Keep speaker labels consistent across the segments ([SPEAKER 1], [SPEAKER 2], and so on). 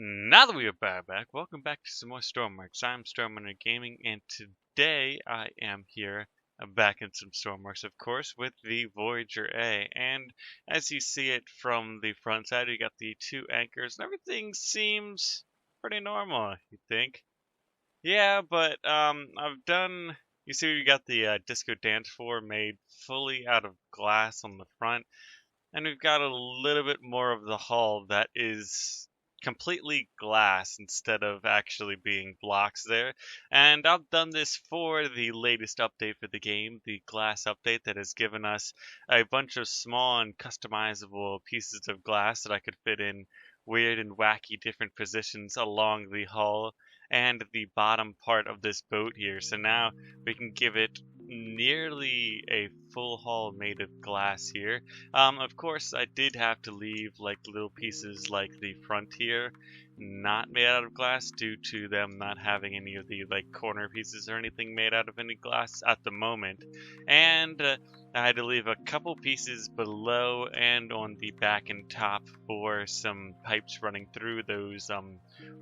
[SPEAKER 1] Now that we are back, welcome back to some more Stormworks. I'm StormRunner Gaming, and today I am here back in some Stormworks, of course, with the Voyager A. And as you see it from the front side, we got the two anchors, and everything seems pretty normal, you think? Yeah, but I've done. You see, we got the disco dance floor made fully out of glass on the front. And we've got a little bit more of the hull that is completely glass instead of actually being blocks there. And I've done this for the latest update for the game, the glass update that has given us a bunch of small and customizable pieces of glass that I could fit in weird and wacky different positions along the hull and the bottom part of this boat here. So now we can give it nearly a full hull made of glass here. Of course, I did have to leave like little pieces like the front here not made out of glass due to them not having any of the like corner pieces or anything made out of any glass at the moment. And I had to leave a couple pieces below and on the back and top for some pipes running through those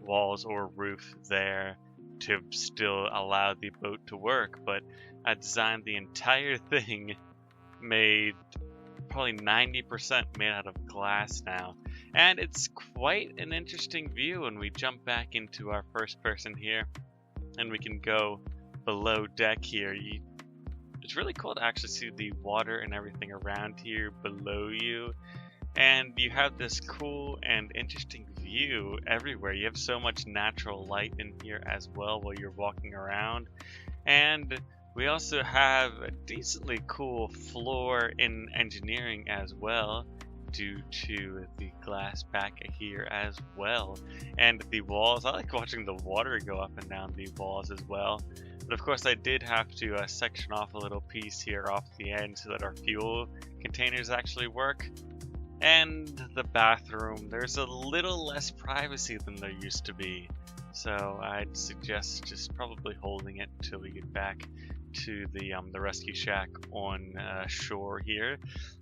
[SPEAKER 1] walls or roof there to still allow the boat to work. But I designed the entire thing made probably 90% made out of glass now. And it's quite an interesting view when we jump back into our first person here and we can go below deck here. It's really cool to actually see the water and everything around here below you. And you have this cool and interesting view everywhere. You have so much natural light in here as well while you're walking around. And we also have a decently cool floor in engineering as well, due to the glass back here as well. And the walls, I like watching the water go up and down the walls as well. But of course I did have to section off a little piece here off the end so that our fuel containers actually work. And the bathroom, there's a little less privacy than there used to be. So I'd suggest just probably holding it until we get back to the rescue shack on shore here.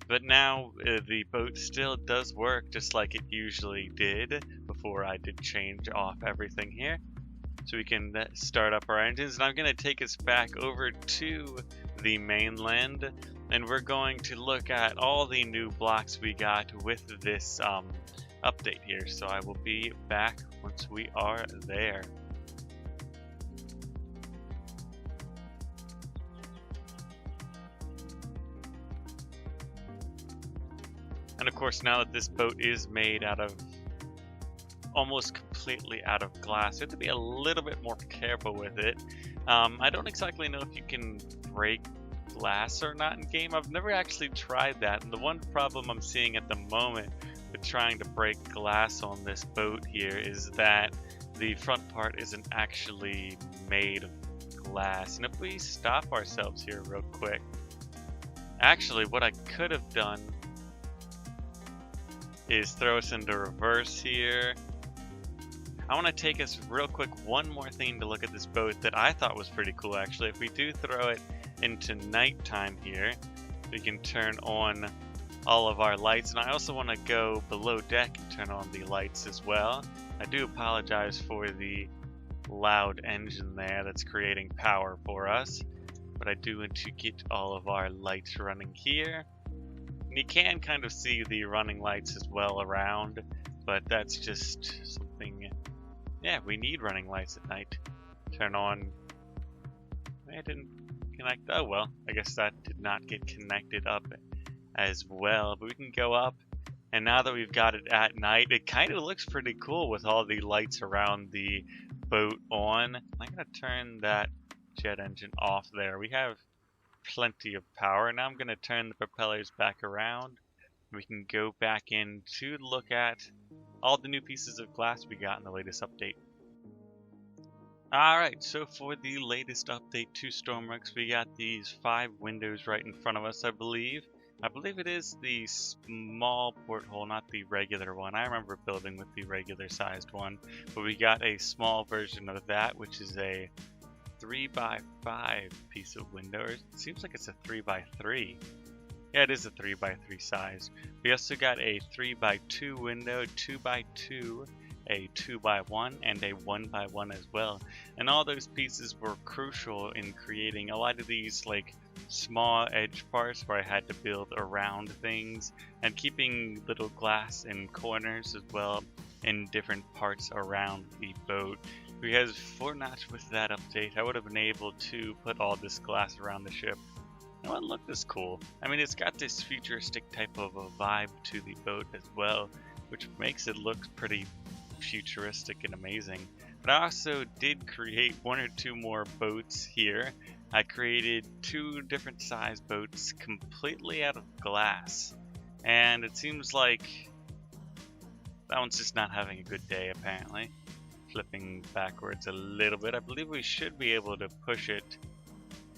[SPEAKER 1] But now the boat still does work just like it usually did before I did change off everything here. So we can start up our engines, and I'm going to take us back over to the mainland, and we're going to look at all the new blocks we got with this update here. So I will be back once we are there. And of course, now that this boat is made out of almost completely out of glass, you have to be a little bit more careful with it. I don't exactly know if you can break glass or not in game. I've never actually tried that, and the one problem I'm seeing at the moment with trying to break glass on this boat here is that the front part isn't actually made of glass. And if we stop ourselves here real quick, actually what I could have done is throw us into reverse here. I want to take us real quick one more thing to look at this boat that I thought was pretty cool actually. If we do throw it into nighttime here, we can turn on all of our lights, and I also want to go below deck and turn on the lights as well. I do apologize for the loud engine there that's creating power for us, but I do want to get all of our lights running here. You can kind of see the running lights as well around, but that's just something. Yeah, we need running lights at night. Turn on. I didn't connect. Oh well, I guess that did not get connected up as well. But we can go up, and now that we've got it at night, it kind of looks pretty cool with all the lights around the boat on. I'm gonna turn that jet engine off there. We have plenty of power. Now I'm going to turn the propellers back around. We can go back in to look at all the new pieces of glass we got in the latest update. Alright, so for the latest update to Stormworks, we got these 5 windows right in front of us, I believe. I believe it is the small porthole, not the regular one. I remember building with the regular sized one, but we got a small version of that, which is a 3x5 piece of window. It seems like it's a 3x3. Yeah, it is a 3x3 size. We also got a 3x2 window, 2x2, a 2x1 and a 1x1 as well. And all those pieces were crucial in creating a lot of these like small edge parts where I had to build around things, and keeping little glass in corners as well in different parts around the boat. Because for not with that update, I would have been able to put all this glass around the ship. It wouldn't look this cool. I mean, it's got this futuristic type of a vibe to the boat as well, which makes it look pretty futuristic and amazing. But I also did create one or two more boats here. I created two different size boats completely out of glass, and it seems like that one's just not having a good day apparently. Flipping backwards a little bit, I believe we should be able to push it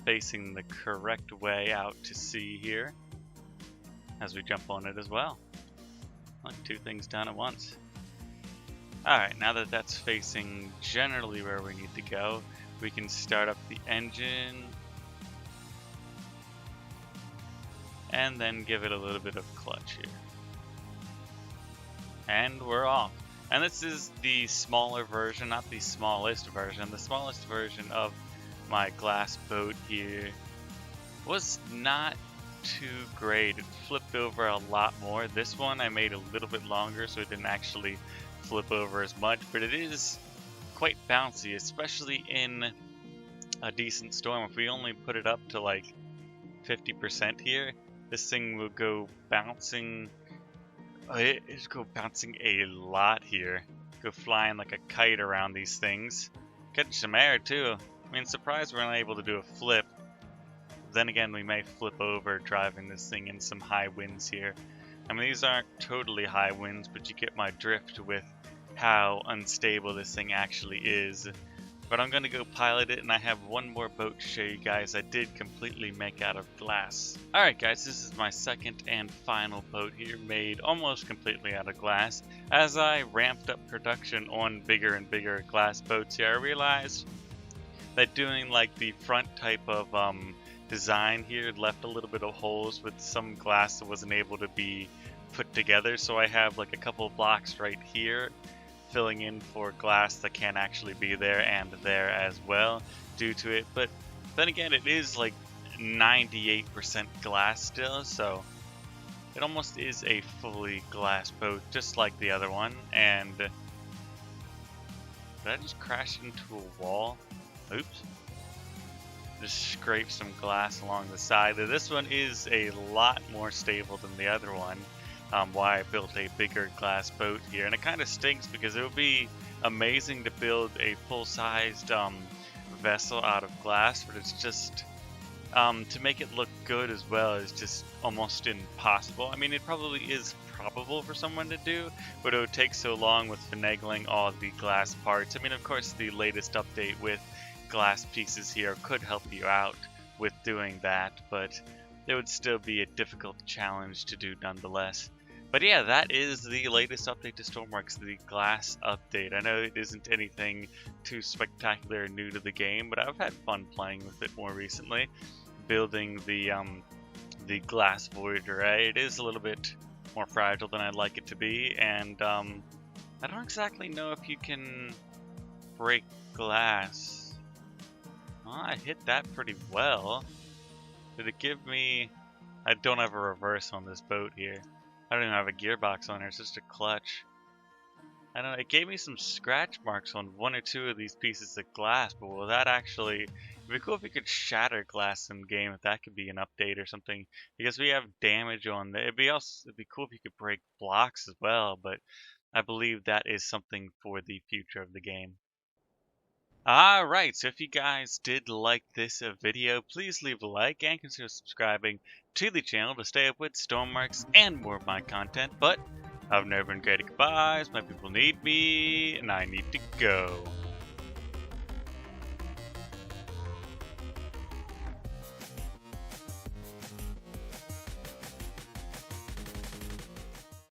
[SPEAKER 1] facing the correct way out to sea here as we jump on it as well. Like two things done at once. Alright, now that that's facing generally where we need to go, we can start up the engine and then give it a little bit of clutch here. And we're off. And this is the smaller version, not the smallest version. The smallest version of my glass boat here was not too great. It flipped over a lot more. This one I made a little bit longer so it didn't actually flip over as much, but it is quite bouncy, especially in a decent storm. If we only put it up to like 50% here, this thing will go bouncing. It'll go bouncing a lot here. Go flying like a kite around these things. Catching some air too. I mean, surprised we're not able to do a flip. Then again, we may flip over driving this thing in some high winds here. I mean, these aren't totally high winds, but you get my drift with how unstable this thing actually is. But I'm going to go pilot it, and I have one more boat to show you guys I did completely make out of glass. Alright guys, this is my second and final boat here, made almost completely out of glass. As I ramped up production on bigger and bigger glass boats here, I realized that doing like the front type of design here left a little bit of holes with some glass that wasn't able to be put together. So I have like a couple blocks right here filling in for glass that can't actually be there, and there as well due to it. But then again, it is like 98% glass still, so it almost is a fully glass boat, just like the other one. And did I just crash into a wall? Oops. Just scrape some glass along the side. This one is a lot more stable than the other one. Why I built a bigger glass boat here, and it kind of stinks because it would be amazing to build a full-sized vessel out of glass, but it's just to make it look good as well is just almost impossible. I mean, it probably is probable for someone to do, but it would take so long with finagling all the glass parts. I mean, of course, the latest update with glass pieces here could help you out with doing that, but it would still be a difficult challenge to do nonetheless. But yeah, that is the latest update to Stormworks, the glass update. I know it isn't anything too spectacular or new to the game, but I've had fun playing with it more recently, building the glass Voyager A. It is a little bit more fragile than I'd like it to be, and I don't exactly know if you can break glass. Well, I hit that pretty well. Did it give me... I don't have a reverse on this boat here. I don't even have a gearbox on here, it's just a clutch. I don't know, it gave me some scratch marks on one or two of these pieces of glass, but will that actually... It'd be cool if you could shatter glass in game, if that could be an update or something. Because we have damage on the... It'd be cool if you could break blocks as well, but I believe that is something for the future of the game. Alright, so if you guys did like this video, please leave a like and consider subscribing to the channel to stay up with Stormworks and more of my content. But I've never been great at goodbyes, my people need me, and I need to go.